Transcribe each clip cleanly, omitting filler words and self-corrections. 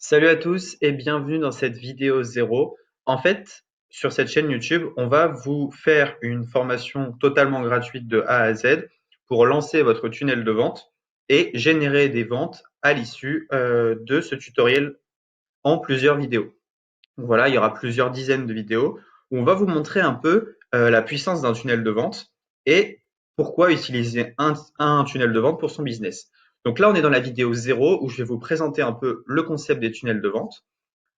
Salut à tous et bienvenue dans cette vidéo zéro. En fait, sur cette chaîne YouTube, on va vous faire une formation totalement gratuite de A à Z pour lancer votre tunnel de vente et générer des ventes à l'issue de ce tutoriel en plusieurs vidéos. Donc voilà, il y aura plusieurs dizaines de vidéos où on va vous montrer un peu la puissance d'un tunnel de vente et pourquoi utiliser un tunnel de vente pour son business. Donc là, on est dans la vidéo zéro où je vais vous présenter un peu le concept des tunnels de vente.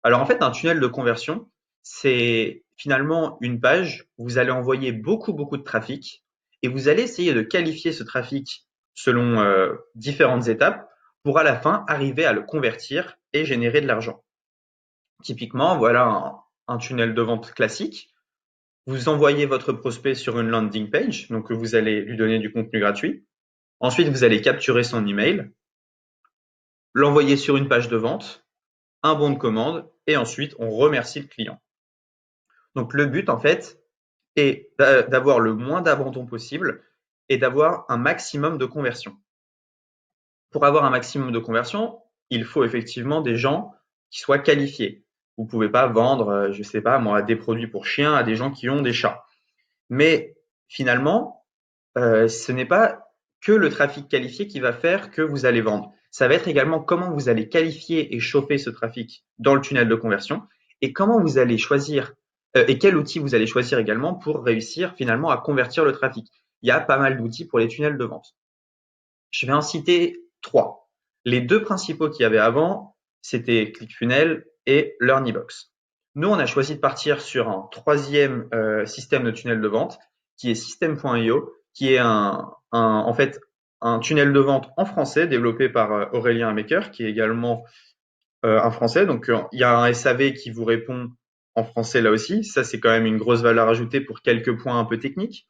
Alors en fait, un tunnel de conversion, c'est finalement une page où vous allez envoyer beaucoup de trafic et vous allez essayer de qualifier ce trafic selon différentes étapes pour à la fin arriver à le convertir et générer de l'argent. Typiquement, voilà un tunnel de vente classique. Vous envoyez votre prospect sur une landing page, donc vous allez lui donner du contenu gratuit. Ensuite, vous allez capturer son email, l'envoyer sur une page de vente, un bon de commande, et ensuite on remercie le client. Donc le but en fait est d'avoir le moins d'abandon possible et d'avoir un maximum de conversion. Pour avoir un maximum de conversion, il faut effectivement des gens qui soient qualifiés. Vous ne pouvez pas vendre, je ne sais pas moi, des produits pour chiens à des gens qui ont des chats. Mais finalement, ce n'est pas que le trafic qualifié qui va faire que vous allez vendre. Ça va être également comment vous allez qualifier et chauffer ce trafic dans le tunnel de conversion et comment vous allez choisir et quel outil vous allez choisir également pour réussir finalement à convertir le trafic. Il y a pas mal d'outils pour les tunnels de vente. Je vais en citer trois. Les deux principaux qu'il y avait avant, c'était ClickFunnels et LearnyBox. Nous, on a choisi de partir sur un troisième système de tunnel de vente qui est System.io, qui est en fait un tunnel de vente en français développé par Aurélien Maker, qui est également un français. Donc, il y a un SAV qui vous répond en français là aussi. Ça, c'est quand même une grosse valeur ajoutée pour quelques points un peu techniques,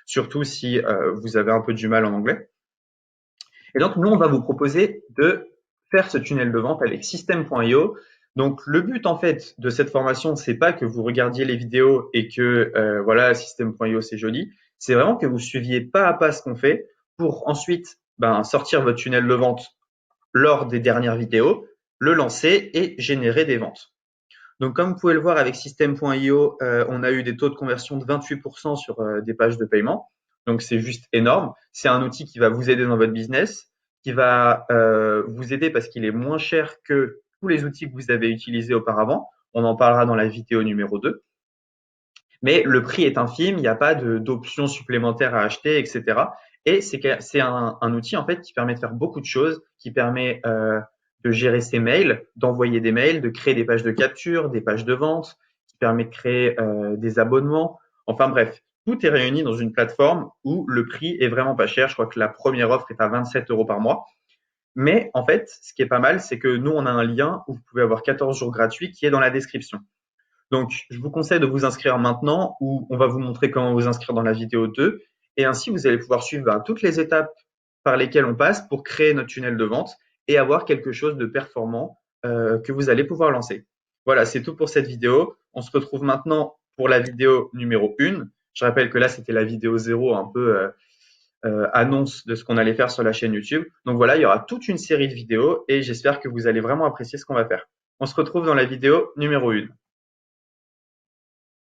surtout si vous avez un peu du mal en anglais. Et donc, nous, on va vous proposer de faire ce tunnel de vente avec System.io. Donc, le but, en fait, de cette formation, c'est pas que vous regardiez les vidéos et que, voilà, System.io, c'est joli. C'est vraiment que vous suiviez pas à pas ce qu'on fait pour ensuite, sortir votre tunnel de vente lors des dernières vidéos, le lancer et générer des ventes. Donc, comme vous pouvez le voir avec System.io, on a eu des taux de conversion de 28% sur des pages de paiement. Donc, c'est juste énorme. C'est un outil qui va vous aider dans votre business, qui va vous aider parce qu'il est moins cher que tous les outils que vous avez utilisés auparavant. On en parlera dans la vidéo numéro 2. Mais le prix est infime, il n'y a pas d'options supplémentaires à acheter, etc. Et c'est un outil en fait qui permet de faire beaucoup de choses, qui permet de gérer ses mails, d'envoyer des mails, de créer des pages de capture, des pages de vente, qui permet de créer des abonnements. Enfin bref, tout est réuni dans une plateforme où le prix est vraiment pas cher. Je crois que la première offre est à 27 euros par mois. Mais en fait, ce qui est pas mal, c'est que nous, on a un lien où vous pouvez avoir 14 jours gratuits qui est dans la description. Donc, je vous conseille de vous inscrire maintenant où on va vous montrer comment vous inscrire dans la vidéo 2. Et ainsi, vous allez pouvoir suivre toutes les étapes par lesquelles on passe pour créer notre tunnel de vente et avoir quelque chose de performant que vous allez pouvoir lancer. Voilà, c'est tout pour cette vidéo. On se retrouve maintenant pour la vidéo numéro 1. Je rappelle que là, c'était la vidéo 0, un peu annonce de ce qu'on allait faire sur la chaîne YouTube. Donc voilà, il y aura toute une série de vidéos et j'espère que vous allez vraiment apprécier ce qu'on va faire. On se retrouve dans la vidéo numéro 1.